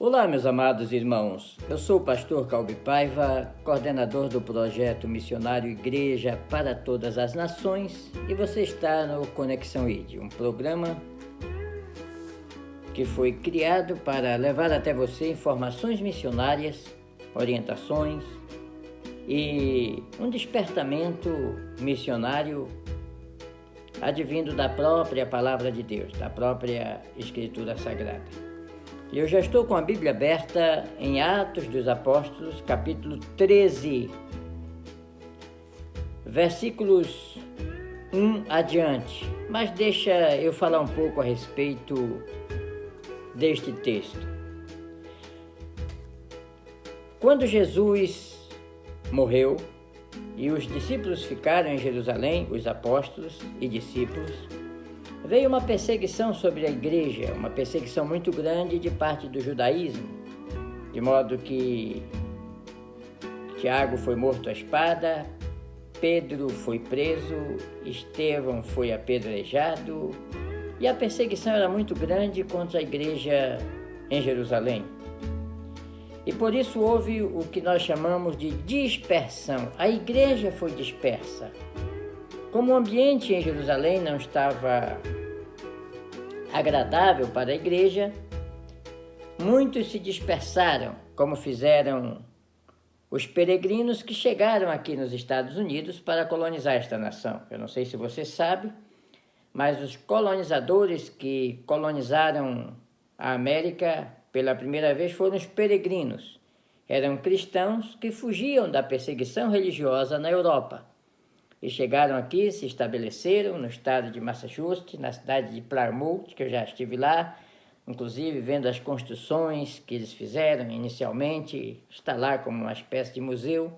Olá, meus amados irmãos. Eu sou o pastor Calbi Paiva, coordenador do projeto missionário Igreja para Todas as Nações, e você está no Conexão ID, um programa que foi criado para levar até você informações missionárias, orientações e um despertamento missionário advindo da própria Palavra de Deus, da própria Escritura Sagrada. E eu já estou com a Bíblia aberta em Atos dos Apóstolos, capítulo 13, versículos 1 adiante. Mas deixa eu falar um pouco a respeito deste texto. Quando Jesus morreu e os discípulos ficaram em Jerusalém, os apóstolos e discípulos, veio uma perseguição sobre a igreja, uma perseguição muito grande de parte do judaísmo, de modo que Tiago foi morto à espada, Pedro foi preso, Estevão foi apedrejado, e a perseguição era muito grande contra a igreja em Jerusalém. E por isso houve o que nós chamamos de dispersão. A igreja foi dispersa. Como o ambiente em Jerusalém não estava agradável para a igreja, muitos se dispersaram, como fizeram os peregrinos que chegaram aqui nos Estados Unidos para colonizar esta nação. Eu não sei se você sabe, mas os colonizadores que colonizaram a América pela primeira vez foram os peregrinos. Eram cristãos que fugiam da perseguição religiosa na Europa. E chegaram aqui, se estabeleceram no estado de Massachusetts, na cidade de Plymouth, que eu já estive lá, inclusive vendo as construções que eles fizeram inicialmente, está lá como uma espécie de museu,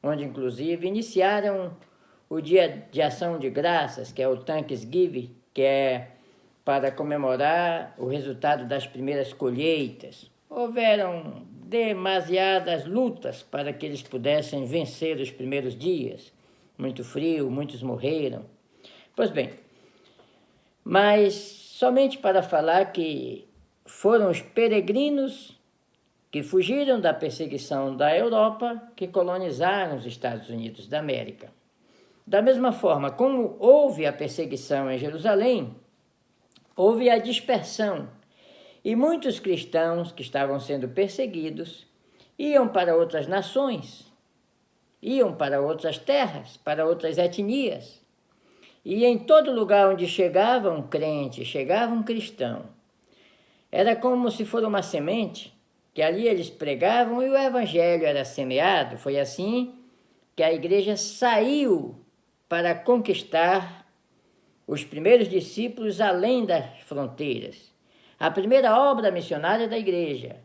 onde inclusive iniciaram o Dia de Ação de Graças, que é o Thanksgiving, que é para comemorar o resultado das primeiras colheitas. Houveram demasiadas lutas para que eles pudessem vencer os primeiros dias. Muito frio, muitos morreram. Pois bem, mas somente para falar que foram os peregrinos que fugiram da perseguição da Europa que colonizaram os Estados Unidos da América. Da mesma forma como houve a perseguição em Jerusalém, houve a dispersão. E muitos cristãos que estavam sendo perseguidos iam para outras nações, iam para outras terras, para outras etnias. E em todo lugar onde chegava um crente, chegava um cristão, era como se fosse uma semente, que ali eles pregavam e o evangelho era semeado. Foi assim que a igreja saiu para conquistar os primeiros discípulos além das fronteiras. A primeira obra missionária da igreja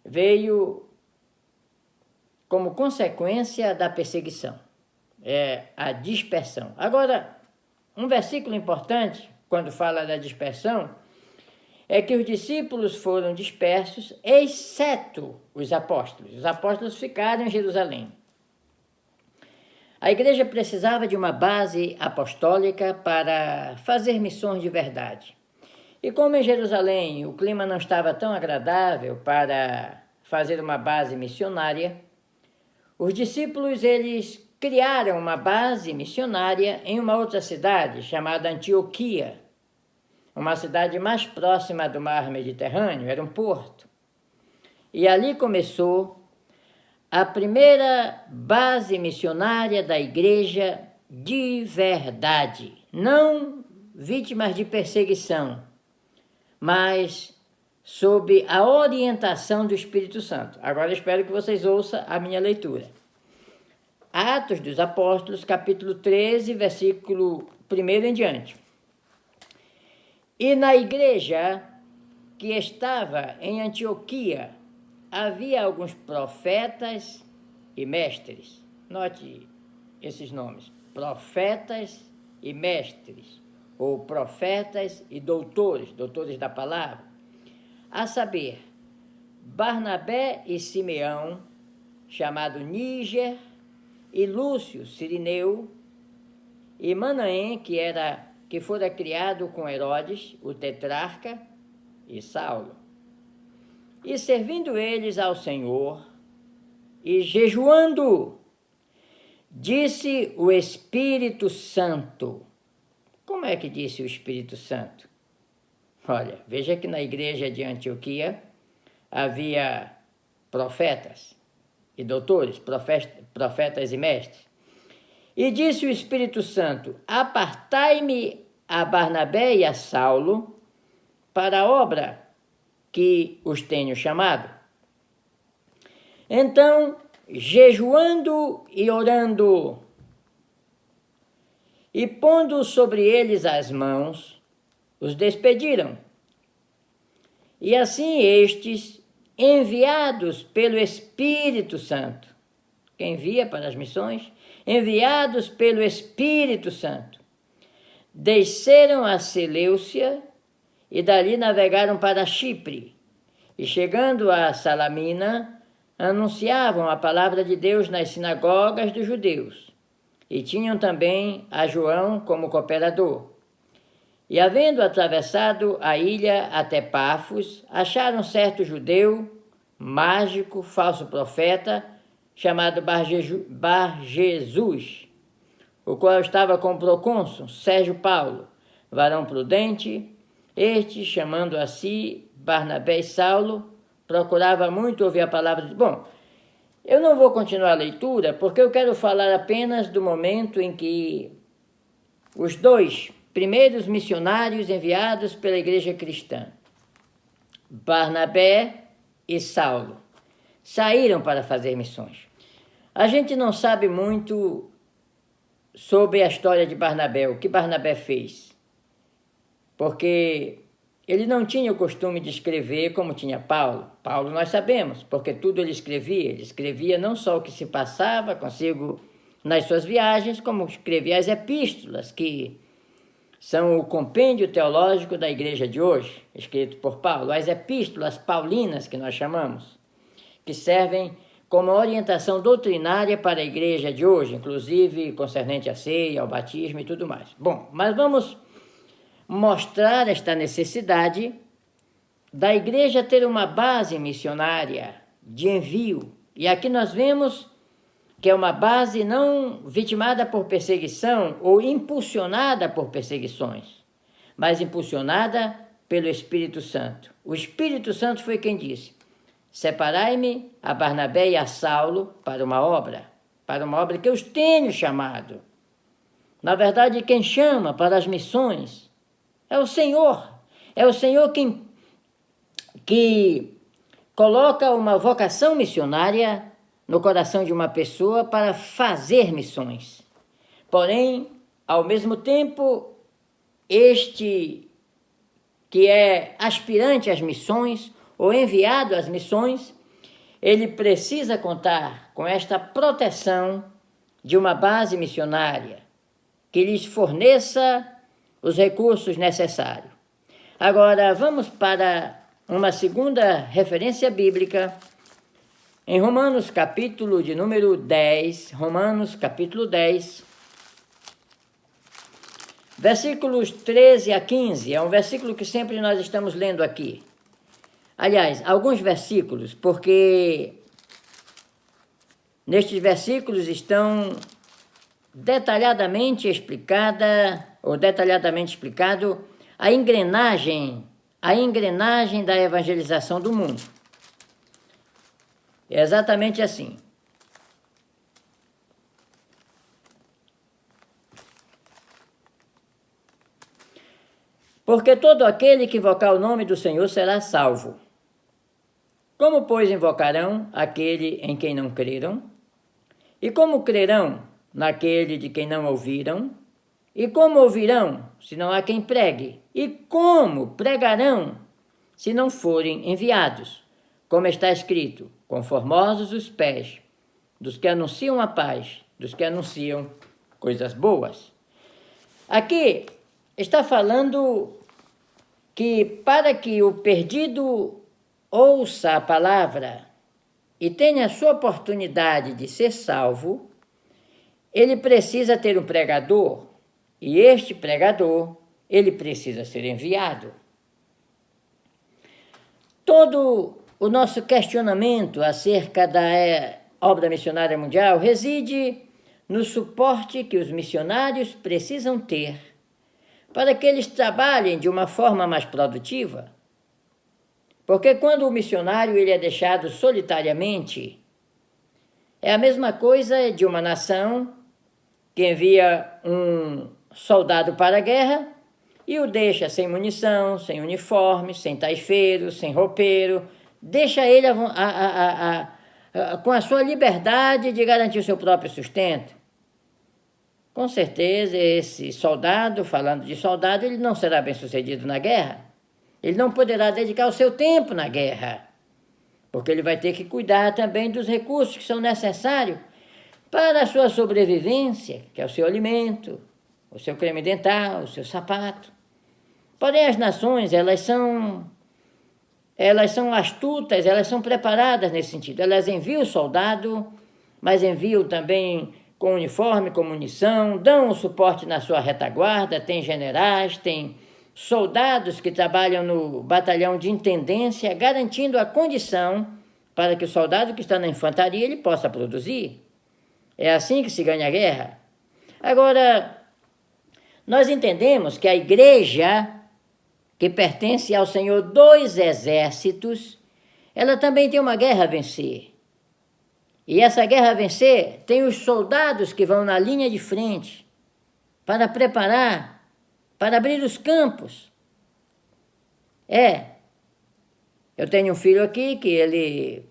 veio como consequência da perseguição, a dispersão. Agora, um versículo importante, quando fala da dispersão, é que os discípulos foram dispersos, exceto os apóstolos. Os apóstolos ficaram em Jerusalém. A igreja precisava de uma base apostólica para fazer missões de verdade. E como em Jerusalém o clima não estava tão agradável para fazer uma base missionária, os discípulos, eles criaram uma base missionária em uma outra cidade chamada Antioquia, uma cidade mais próxima do mar Mediterrâneo, era um porto. E ali começou a primeira base missionária da igreja de verdade, não vítimas de perseguição, mas sob a orientação do Espírito Santo. Agora espero que vocês ouçam a minha leitura. Atos dos Apóstolos, capítulo 13, versículo 1 em diante. E na igreja que estava em Antioquia, havia alguns profetas e mestres. Note esses nomes, profetas e mestres, ou profetas e doutores, doutores da palavra. A saber, Barnabé e Simeão, chamado Níger, e Lúcio, Cirineu, e Manaém, que fora criado com Herodes, o tetrarca, e Saulo. E servindo eles ao Senhor e jejuando, disse o Espírito Santo. Como é que disse o Espírito Santo? Olha, veja que na igreja de Antioquia havia profetas e doutores, profetas e mestres. E disse o Espírito Santo: apartai-me a Barnabé e a Saulo para a obra que os tenho chamado. Então, jejuando e orando, e pondo sobre eles as mãos, os despediram. E assim estes, enviados pelo Espírito Santo, quem envia para as missões, enviados pelo Espírito Santo, desceram a Seleucia e dali navegaram para Chipre. E chegando a Salamina, anunciavam a palavra de Deus nas sinagogas dos judeus. E tinham também a João como cooperador. E havendo atravessado a ilha até Pafos, acharam certo judeu, mágico, falso profeta, chamado Bar-Jesus, o qual estava com o procônsul Sérgio Paulo, varão prudente. Este, chamando a si Barnabé e Saulo, procurava muito ouvir a palavra de... Bom, eu não vou continuar a leitura, porque eu quero falar apenas do momento em que os dois primeiros missionários enviados pela igreja cristã, Barnabé e Saulo, saíram para fazer missões. A gente não sabe muito sobre a história de Barnabé, o que Barnabé fez, porque ele não tinha o costume de escrever como tinha Paulo. Paulo nós sabemos, porque tudo ele escrevia não só o que se passava consigo nas suas viagens, como escrevia as epístolas, que são o compêndio teológico da igreja de hoje, escrito por Paulo, as epístolas paulinas que nós chamamos, que servem como orientação doutrinária para a igreja de hoje, inclusive concernente à ceia, ao batismo e tudo mais. Bom, mas vamos mostrar esta necessidade da igreja ter uma base missionária de envio. E aqui nós vemos que é uma base não vitimada por perseguição ou impulsionada por perseguições, mas impulsionada pelo Espírito Santo. O Espírito Santo foi quem disse: separai-me a Barnabé e a Saulo para uma obra que eu os tenho chamado. Na verdade, quem chama para as missões é o Senhor. É o Senhor que coloca uma vocação missionária no coração de uma pessoa para fazer missões. Porém, ao mesmo tempo, este que é aspirante às missões ou enviado às missões, ele precisa contar com esta proteção de uma base missionária que lhes forneça os recursos necessários. Agora, vamos para uma segunda referência bíblica, em Romanos capítulo de número 10, Romanos capítulo 10, versículos 13 a 15, é um versículo que sempre nós estamos lendo aqui. Aliás, alguns versículos, porque nestes versículos estão detalhadamente explicado a engrenagem da evangelização do mundo. É exatamente assim. Porque todo aquele que invocar o nome do Senhor será salvo. Como, pois, invocarão aquele em quem não creram? E como crerão naquele de quem não ouviram? E como ouvirão, se não há quem pregue? E como pregarão, se não forem enviados? Como está escrito: conformosos os pés dos que anunciam a paz, dos que anunciam coisas boas. Aqui está falando que para que o perdido ouça a palavra e tenha a sua oportunidade de ser salvo, ele precisa ter um pregador, e este pregador, ele precisa ser enviado. Todo o nosso questionamento acerca da obra missionária mundial reside no suporte que os missionários precisam ter para que eles trabalhem de uma forma mais produtiva. Porque quando o missionário ele é deixado solitariamente, é a mesma coisa de uma nação que envia um soldado para a guerra e o deixa sem munição, sem uniforme, sem taifeiro, sem roupeiro, deixa ele com a sua liberdade de garantir o seu próprio sustento. Com certeza, esse soldado, falando de soldado, ele não será bem sucedido na guerra. Ele não poderá dedicar o seu tempo na guerra, porque ele vai ter que cuidar também dos recursos que são necessários para a sua sobrevivência, que é o seu alimento, o seu creme dental, o seu sapato. Porém, as nações, elas são astutas, elas são preparadas nesse sentido. Elas enviam o soldado, mas enviam também com uniforme, com munição, dão o suporte na sua retaguarda, tem generais, tem soldados que trabalham no batalhão de intendência, garantindo a condição para que o soldado que está na infantaria ele possa produzir. É assim que se ganha a guerra. Agora, nós entendemos que a igreja, que pertence ao Senhor dos exércitos, ela também tem uma guerra a vencer. E essa guerra a vencer tem os soldados que vão na linha de frente para preparar, para abrir os campos. Eu tenho um filho aqui que ele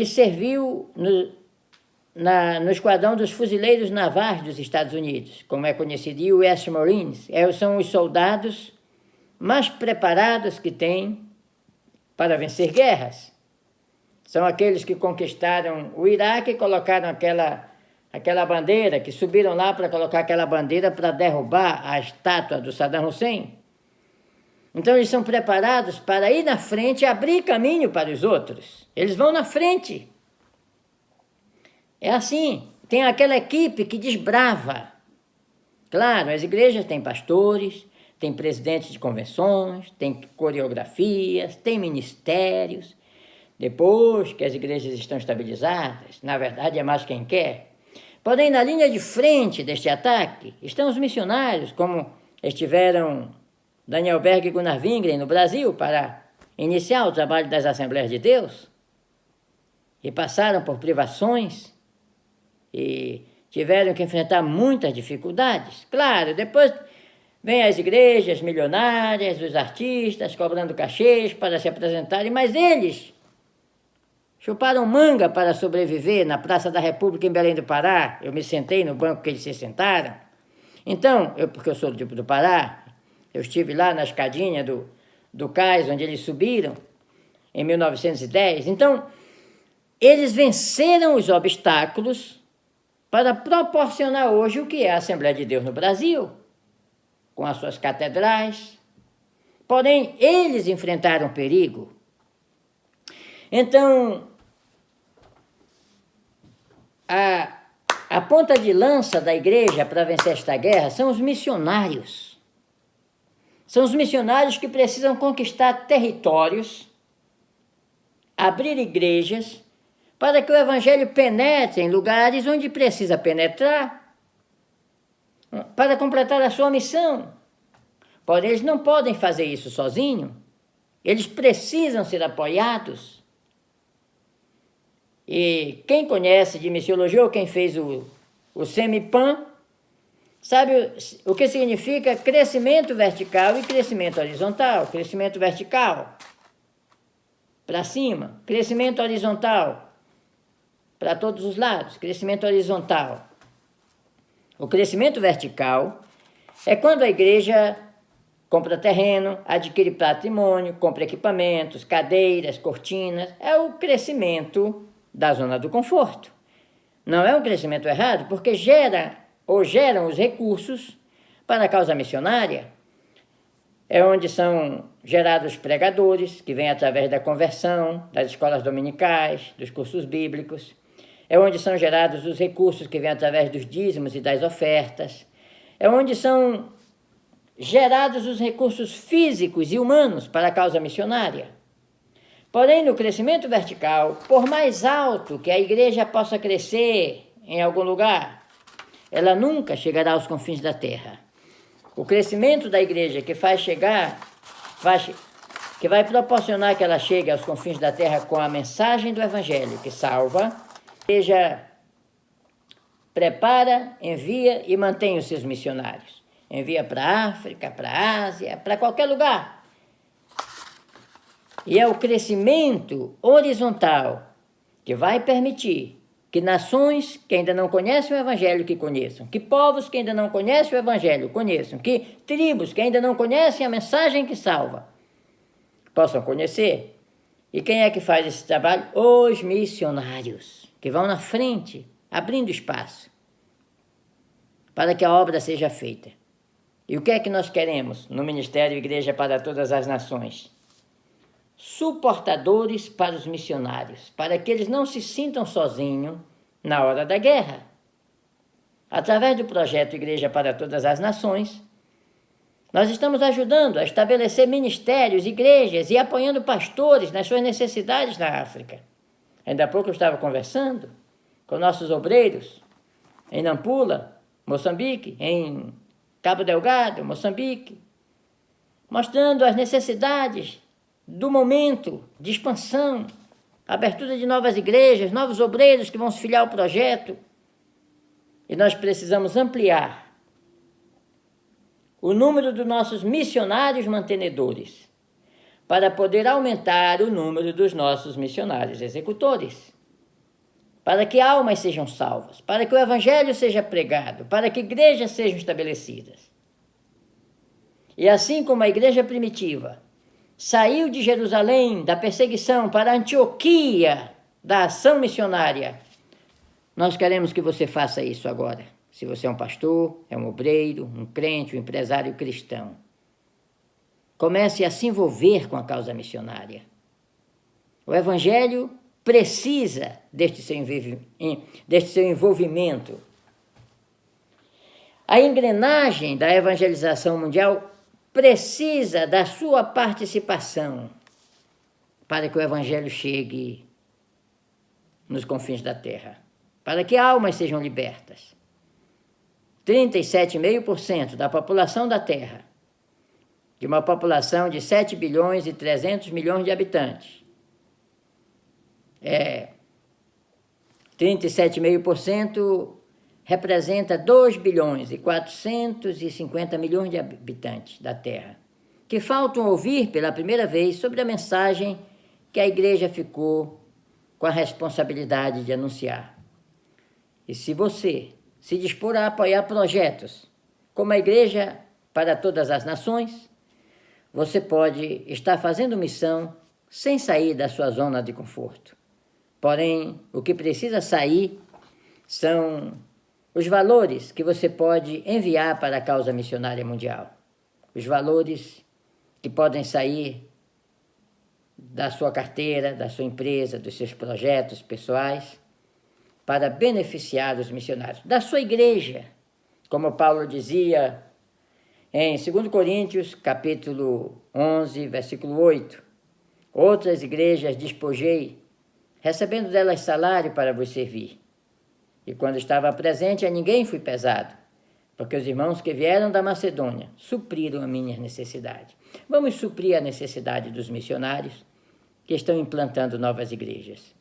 serviu no Esquadrão dos Fuzileiros Navais dos Estados Unidos, como é conhecido, US Marines. São os soldados mais preparados que tem para vencer guerras. São aqueles que conquistaram o Iraque e colocaram aquela bandeira, que subiram lá para colocar aquela bandeira para derrubar a estátua do Saddam Hussein. Então eles são preparados para ir na frente e abrir caminho para os outros. Eles vão na frente. É assim, tem aquela equipe que desbrava. Claro, as igrejas têm pastores, tem presidentes de convenções, tem coreografias, tem ministérios. Depois que as igrejas estão estabilizadas, na verdade é mais quem quer. Porém, na linha de frente deste ataque estão os missionários, como estiveram Daniel Berg e Gunnar Wingren no Brasil para iniciar o trabalho das Assembleias de Deus, e passaram por privações e tiveram que enfrentar muitas dificuldades. Claro, depois vem as igrejas milionárias, os artistas cobrando cachês para se apresentarem, mas eles chuparam manga para sobreviver na Praça da República em Belém do Pará. Eu me sentei no banco que eles se sentaram. Então, porque eu sou do Pará, eu estive lá na escadinha do cais onde eles subiram em 1910. Então, eles venceram os obstáculos para proporcionar hoje o que é a Assembleia de Deus no Brasil, com as suas catedrais. Porém, eles enfrentaram perigo. Então, a ponta de lança da igreja para vencer esta guerra são os missionários. São os missionários que precisam conquistar territórios, abrir igrejas, para que o evangelho penetre em lugares onde precisa penetrar, para completar a sua missão. Porém, eles não podem fazer isso sozinhos. Eles precisam ser apoiados. E quem conhece de missiologia ou quem fez o Semipan, sabe o que significa crescimento vertical e crescimento horizontal. Crescimento vertical para cima, crescimento horizontal para todos os lados, crescimento horizontal. O crescimento vertical é quando a igreja compra terreno, adquire patrimônio, compra equipamentos, cadeiras, cortinas. É o crescimento da zona do conforto. Não é um crescimento errado, porque geram os recursos para a causa missionária. É onde são gerados pregadores, que vêm através da conversão, das escolas dominicais, dos cursos bíblicos. É onde são gerados os recursos que vêm através dos dízimos e das ofertas. É onde são gerados os recursos físicos e humanos para a causa missionária. Porém, no crescimento vertical, por mais alto que a igreja possa crescer em algum lugar, ela nunca chegará aos confins da terra. O crescimento da igreja que vai proporcionar que ela chegue aos confins da terra com a mensagem do Evangelho que salva, a igreja prepara, envia e mantém os seus missionários. Envia para a África, para a Ásia, para qualquer lugar. E é o crescimento horizontal que vai permitir que nações que ainda não conhecem o Evangelho que conheçam, que povos que ainda não conhecem o Evangelho conheçam, que tribos que ainda não conhecem a mensagem que salva, possam conhecer. E quem é que faz esse trabalho? Os missionários, que vão na frente, abrindo espaço para que a obra seja feita. E o que é que nós queremos no Ministério Igreja para Todas as Nações? Suportadores para os missionários, para que eles não se sintam sozinhos na hora da guerra. Através do projeto Igreja para Todas as Nações, nós estamos ajudando a estabelecer ministérios, igrejas e apoiando pastores nas suas necessidades na África. Ainda há pouco eu estava conversando com nossos obreiros em Nampula, Moçambique, em Cabo Delgado, Moçambique, mostrando as necessidades do momento de expansão, abertura de novas igrejas, novos obreiros que vão se filiar ao projeto. E nós precisamos ampliar o número dos nossos missionários mantenedores para poder aumentar o número dos nossos missionários executores, para que almas sejam salvas, para que o Evangelho seja pregado, para que igrejas sejam estabelecidas. E assim como a igreja primitiva saiu de Jerusalém, da perseguição, para Antioquia, da ação missionária, nós queremos que você faça isso agora. Se você é um pastor, é um obreiro, um crente, um empresário cristão, comece a se envolver com a causa missionária. O Evangelho precisa deste seu envolvimento. A engrenagem da evangelização mundial precisa da sua participação para que o Evangelho chegue nos confins da terra, para que almas sejam libertas. 37,5% da população da Terra, de uma população de 7 bilhões e 300 milhões de habitantes, 37,5% representa 2 bilhões e 450 milhões de habitantes da Terra, que faltam ouvir pela primeira vez sobre a mensagem que a igreja ficou com a responsabilidade de anunciar. E se você se dispor a apoiar projetos como a Igreja para Todas as Nações, você pode estar fazendo missão sem sair da sua zona de conforto. Porém, o que precisa sair são os valores que você pode enviar para a causa missionária mundial. Os valores que podem sair da sua carteira, da sua empresa, dos seus projetos pessoais, para beneficiar os missionários, da sua igreja. Como Paulo dizia em 2 Coríntios, capítulo 11, versículo 8, outras igrejas despojei, recebendo delas salário para vos servir. E quando estava presente, a ninguém fui pesado, porque os irmãos que vieram da Macedônia supriram a minha necessidade. Vamos suprir a necessidade dos missionários que estão implantando novas igrejas.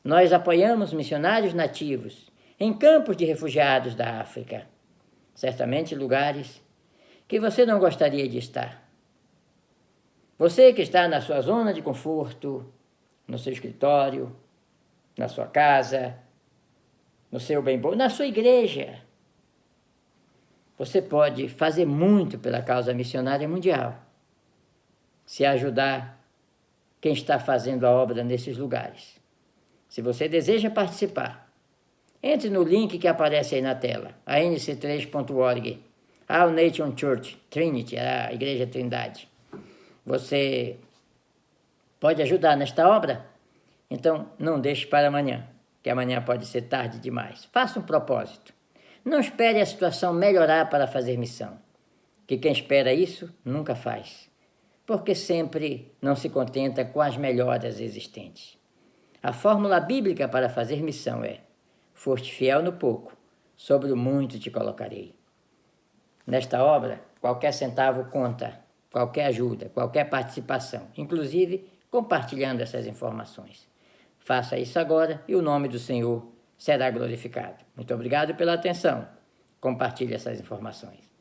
Nós apoiamos missionários nativos em campos de refugiados da África, certamente lugares que você não gostaria de estar. Você que está na sua zona de conforto, no seu escritório, na sua casa, no seu bem-bom, na sua igreja, você pode fazer muito pela causa missionária mundial, se ajudar quem está fazendo a obra nesses lugares. Se você deseja participar, entre no link que aparece aí na tela, anc3.org, All Nation Church, Trinity, a Igreja Trindade. Você pode ajudar nesta obra? Então, não deixe para amanhã, que amanhã pode ser tarde demais. Faça um propósito. Não espere a situação melhorar para fazer missão. que quem espera isso nunca faz, porque sempre não se contenta com as melhoras existentes. A fórmula bíblica para fazer missão é: foste fiel no pouco, sobre o muito te colocarei. Nesta obra, qualquer centavo conta, qualquer ajuda, qualquer participação, inclusive compartilhando essas informações. Faça isso agora e o nome do Senhor será glorificado. Muito obrigado pela atenção. Compartilhe essas informações.